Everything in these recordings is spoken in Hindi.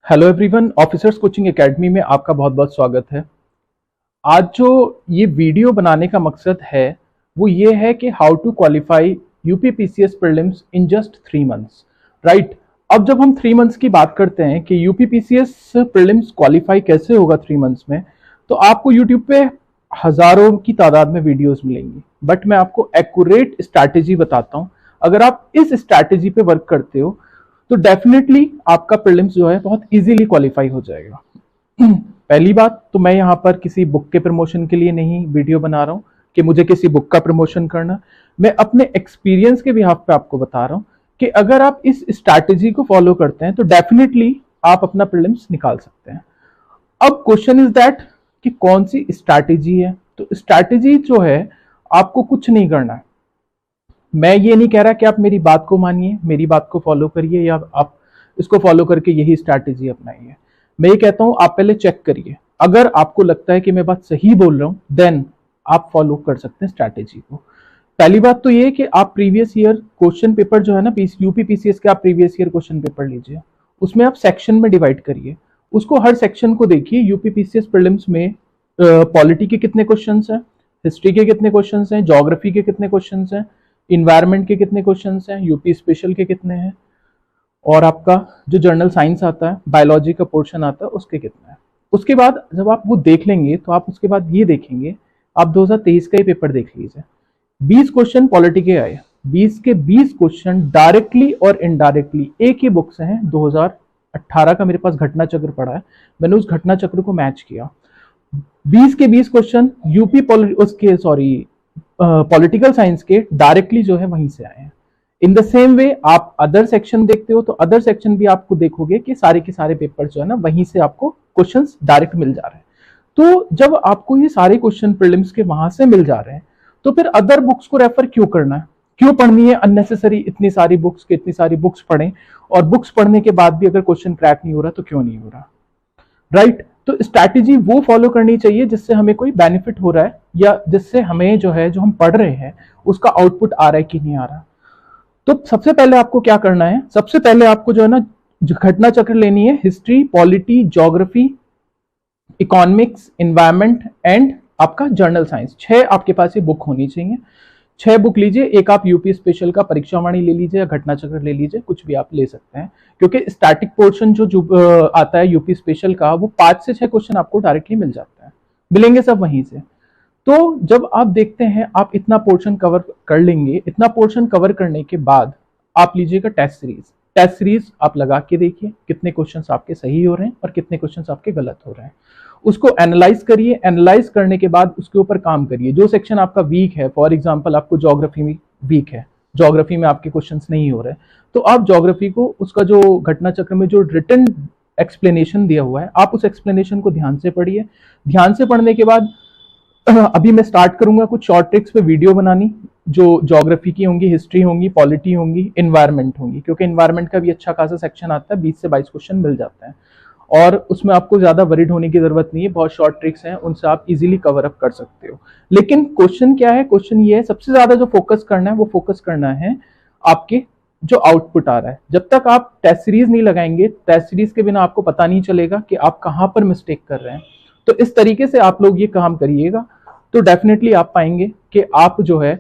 Hello everyone, officers coaching academy में आपका बहुत बहुत स्वागत है। आज जो ये वीडियो बनाने का मकसद है वो ये है कि how to qualify UPPCS prelims in just 3 months, right. अब जब हम 3 मंथ्स की बात करते हैं कि यूपीपीसीएस प्रीलिम्स क्वालिफाई कैसे होगा 3 मंथ्स में, तो आपको यूट्यूब पे हजारों की तादाद में वीडियोस मिलेंगी, बट मैं आपको एक्यूरेट स्ट्रैटेजी बताता हूँ। अगर आप इस स्ट्रैटेजी पे वर्क करते हो तो डेफिनेटली आपका प्रीलिम्स जो है बहुत इजीली क्वालिफाई हो जाएगा। पहली बात तो मैं यहाँ पर किसी बुक के प्रमोशन के लिए नहीं वीडियो बना रहा हूँ कि मुझे किसी बुक का प्रमोशन करना। मैं अपने एक्सपीरियंस के बिहाफ पे आपको बता रहा हूँ कि अगर आप इस स्ट्रैटेजी को फॉलो करते हैं तो डेफिनेटली आप अपना प्रीलिम्स निकाल सकते हैं। अब क्वेश्चन इज दैट कि कौन सी स्ट्रैटेजी है। तो स्ट्रैटेजी जो है आपको कुछ नहीं करना है। मैं ये नहीं कह रहा कि आप मेरी बात को मानिए, मेरी बात को फॉलो करिए या आप इसको फॉलो करके यही स्ट्रैटेजी अपनाइए। मैं ये कहता हूं आप पहले चेक करिए, अगर आपको लगता है कि मैं बात सही बोल रहा हूं देन आप फॉलो कर सकते हैं स्ट्रैटेजी को। पहली बात तो ये कि आप प्रीवियस ईयर क्वेश्चन पेपर जो है ना यूपीपीसीएस के, आप प्रीवियस ईयर क्वेश्चन पेपर लीजिए, उसमें आप सेक्शन में डिवाइड करिए, उसको हर सेक्शन को देखिए। यूपीपीसीएस प्रीलिम्स में पॉलिटी के कितने क्वेश्चन हैं, हिस्ट्री के कितने क्वेश्चन हैं, ज्योग्राफी के कितने क्वेश्चन हैं, इन्वायरमेंट के कितने क्वेश्चंस हैं, यूपी स्पेशल के कितने हैं, और आपका जो जर्नल साइंस आता है, बायोलॉजी का पोर्शन आता है, उसके कितने हैं। उसके बाद जब आप वो देख लेंगे तो आप उसके बाद ये देखेंगे, आप 2023 का ही पेपर देख लीजिए। 20 क्वेश्चन पॉलिटी के आए, 20 के 20 क्वेश्चन डायरेक्टली और इनडायरेक्टली एक ही बुक से हैं। 2018 का मेरे पास घटना चक्र पड़ा है, मैंने उस घटना चक्र को मैच किया। 20 के 20 क्वेश्चन यूपी पॉलिटिकल साइंस के डायरेक्टली जो है वहीं से आए हैं। इन द सेम वे आप अदर सेक्शन देखते हो तो अदर सेक्शन भी आपको देखोगे कि सारे के सारे पेपर जो है ना वहीं से आपको क्वेश्चंस डायरेक्ट मिल जा रहे हैं। तो जब आपको ये सारे क्वेश्चन प्रीलिम्स के वहां से मिल जा रहे हैं तो फिर अदर बुक्स को रेफर क्यों करना है, क्यों पढ़नी है अननेसेसरी इतनी सारी बुक्स पढ़ें, और बुक्स पढ़ने के बाद भी अगर क्वेश्चन क्रैक नहीं हो रहा तो क्यों नहीं हो रहा, राइट। तो स्ट्रैटेजी वो फॉलो करनी चाहिए जिससे हमें कोई बेनिफिट हो रहा है या जिससे हमें जो है जो हम पढ़ रहे हैं उसका आउटपुट आ रहा है कि नहीं आ रहा। तो सबसे पहले आपको क्या करना है, सबसे पहले आपको जो है ना घटना चक्र लेनी है, history, polity, geography, economics, environment and आपका जर्नल साइंस। 6 आपके पास ये बुक होनी चाहिए। 6 बुक लीजिए, एक आप यूपी स्पेशल का परीक्षावाणी ले लीजिए या घटना चक्र ले लीजिए, कुछ भी आप ले सकते हैं, क्योंकि स्टैटिक पोर्शन जो आता है यूपी स्पेशल का वो 5 से 6 क्वेश्चन आपको डायरेक्टली मिल जाता है, मिलेंगे सब वहीं से। तो जब आप देखते हैं आप इतना पोर्शन कवर कर लेंगे, इतना पोर्शन कवर करने के बाद आप लीजिएगा टेस्ट सीरीज। टेस्ट सीरीज आप लगा के देखिए कितने क्वेश्चन आपके सही हो रहे हैं और कितने क्वेश्चन आपके गलत हो रहे हैं, उसको एनालाइज करिए। एनालाइज करने के बाद उसके ऊपर काम करिए। जो सेक्शन आपका वीक है, फॉर एग्जांपल आपको ज्योग्राफी में वीक है, ज्योग्राफी में आपके क्वेश्चंस नहीं हो रहे, तो आप ज्योग्राफी को उसका जो घटना चक्र में जो रिटन एक्सप्लेनेशन दिया हुआ है आप उस एक्सप्लेनेशन को ध्यान से पढ़िए। ध्यान से पढ़ने के बाद अभी मैं स्टार्ट करूंगा कुछ शॉर्ट ट्रिक्स पे वीडियो बनानी, जो ज्योग्राफी की होंगी, हिस्ट्री होंगी, पॉलिटी होंगी, इन्वायरमेंट होंगी, क्योंकि इन्वायरमेंट का भी अच्छा खासा सेक्शन आता है, 20 से 22 क्वेश्चन मिल जाते हैं और उसमें आपको ज्यादा वरीड होने की जरूरत नहीं है। बहुत शॉर्ट ट्रिक्स हैं, उनसे आप इजीली कवर अप कर सकते हो। लेकिन क्वेश्चन क्या है, क्वेश्चन ये है सबसे ज्यादा जो फोकस करना है वो फोकस करना है आपके जो आउटपुट आ रहा है। जब तक आप टेस्ट सीरीज नहीं लगाएंगे, टेस्ट सीरीज के बिना आपको पता नहीं चलेगा कि आप कहां पर मिस्टेक कर रहे हैं। तो इस तरीके से आप लोग ये काम करिएगा तो डेफिनेटली आप पाएंगे कि आप जो है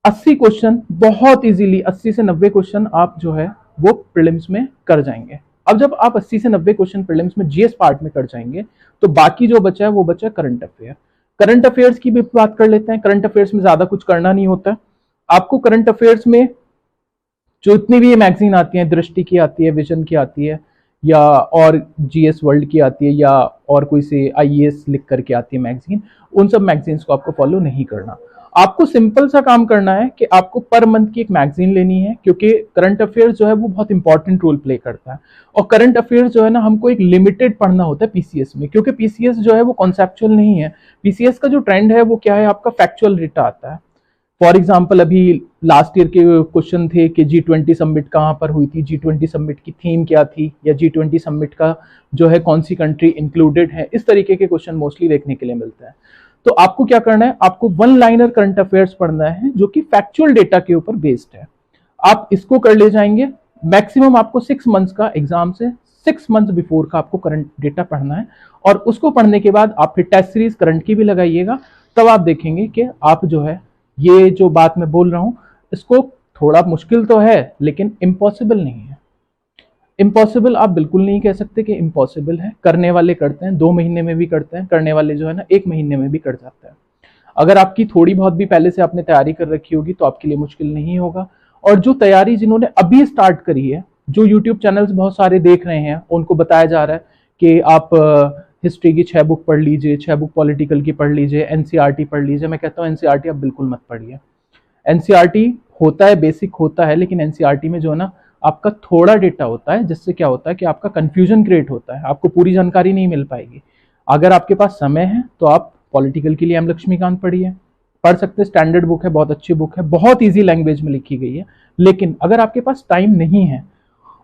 80 क्वेश्चन बहुत इजीली, 80 से 90 क्वेश्चन आप जो है वो प्रीलिम्स में कर जाएंगे। अब जब आप 80 से 90 क्वेश्चन प्रीलिम्स में जीएस पार्ट में कर जाएंगे तो बाकी जो बचा है वो बचा करंट अफेयर। करंट अफेयर्स की भी बात कर लेते हैं। करंट अफेयर्स में ज्यादा कुछ करना नहीं होता है आपको। करंट अफेयर्स में जो इतनी भी मैगजीन आती है, दृष्टि की आती है, विजन की आती है, या और जीएस वर्ल्ड की आती है, या और कोई से आईएएस लिख करके आती है मैगजीन, उन सब मैगजीन्स को आपको फॉलो नहीं करना। आपको सिंपल सा काम करना है कि आपको पर मंथ की एक मैगजीन लेनी है, क्योंकि करंट अफेयर्स जो है वो बहुत इंपॉर्टेंट रोल प्ले करता है। और करंट अफेयर्स जो है ना हमको एक लिमिटेड पढ़ना होता है पीसीएस में, क्योंकि पीसीएस जो है वो कॉन्सेप्चुअल नहीं है। पीसीएस का जो ट्रेंड है वो क्या है, आपका फैक्चुअल डेटा आता है। फॉर एग्जाम्पल अभी लास्ट ईयर के क्वेश्चन थे कि G20 समिट कहाँ पर हुई थी, G20 समिट की थीम क्या थी, या G20 समिट का जो है कौन सी कंट्री इंक्लूडेड है, इस तरीके के क्वेश्चन मोस्टली देखने के लिए मिलते हैं। तो आपको क्या करना है, आपको वन लाइनर करंट अफेयर्स पढ़ना है जो कि फैक्चुअल डेटा के ऊपर बेस्ड है। आप इसको कर ले जाएंगे, मैक्सिमम आपको 6 मंथ्स का एग्जाम से 6 मंथ्स बिफोर का आपको करंट डेटा पढ़ना है, और उसको पढ़ने के बाद आप फिर टेस्ट सीरीज करंट की भी लगाइएगा। तब आप देखेंगे कि आप जो है, ये जो बात मैं बोल रहा हूं, इसको थोड़ा मुश्किल तो है लेकिन इम्पॉसिबल नहीं है। इम्पॉसिबल आप बिल्कुल नहीं कह सकते कि इम्पॉसिबल है। करने वाले करते हैं, 2 महीने में भी करते हैं, करने वाले जो है ना 1 महीने में भी कर जाते हैं। अगर आपकी थोड़ी बहुत भी पहले से आपने तैयारी कर रखी होगी तो आपके लिए मुश्किल नहीं होगा। और जो तैयारी जिन्होंने अभी स्टार्ट करी है, जो यूट्यूब चैनल्स बहुत सारे देख रहे हैं, उनको बताया जा रहा है कि आप हिस्ट्री की 6 बुक पढ़ लीजिए, 6 बुक पॉलिटिकल की पढ़ लीजिए, एनसीईआरटी पढ़ लीजिए। मैं कहता हूँ एनसीईआरटी आप बिल्कुल मत पढ़िए। एनसीईआरटी होता है, बेसिक होता है, लेकिन एनसीईआरटी में जो है ना आपका थोड़ा डेटा होता है, जिससे क्या होता है कि आपका कंफ्यूजन क्रिएट होता है, आपको पूरी जानकारी नहीं मिल पाएगी। अगर आपके पास समय है तो आप पॉलिटिकल के लिए एम लक्ष्मीकांत पढ़िए, पढ़ सकते हैं, स्टैंडर्ड बुक है, बहुत अच्छी बुक है, बहुत ईजी लैंग्वेज में लिखी गई है। लेकिन अगर आपके पास टाइम नहीं है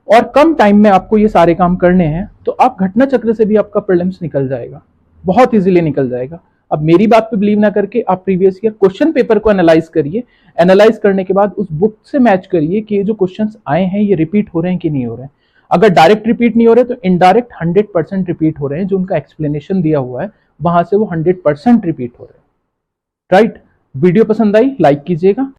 और कम टाइम में आपको ये सारे काम करने हैं, तो आप घटना चक्र से भी आपका प्रीलिम्स निकल जाएगा, बहुत इजीली निकल जाएगा। अब मेरी बात पे बिलीव ना करके आप प्रीवियस ईयर क्वेश्चन पेपर को एनालाइज करिए। एनालाइज करने के बाद उस बुक से मैच करिए कि ये जो क्वेश्चंस आए हैं ये रिपीट हो रहे हैं कि नहीं हो रहे हैं। अगर डायरेक्ट रिपीट नहीं हो रहे तो इनडायरेक्ट 100% रिपीट हो रहे हैं। जो उनका एक्सप्लेनेशन दिया हुआ है वहां से वो 100% रिपीट हो रहे हैं। राइट? वीडियो पसंद आई, लाइक कीजिएगा।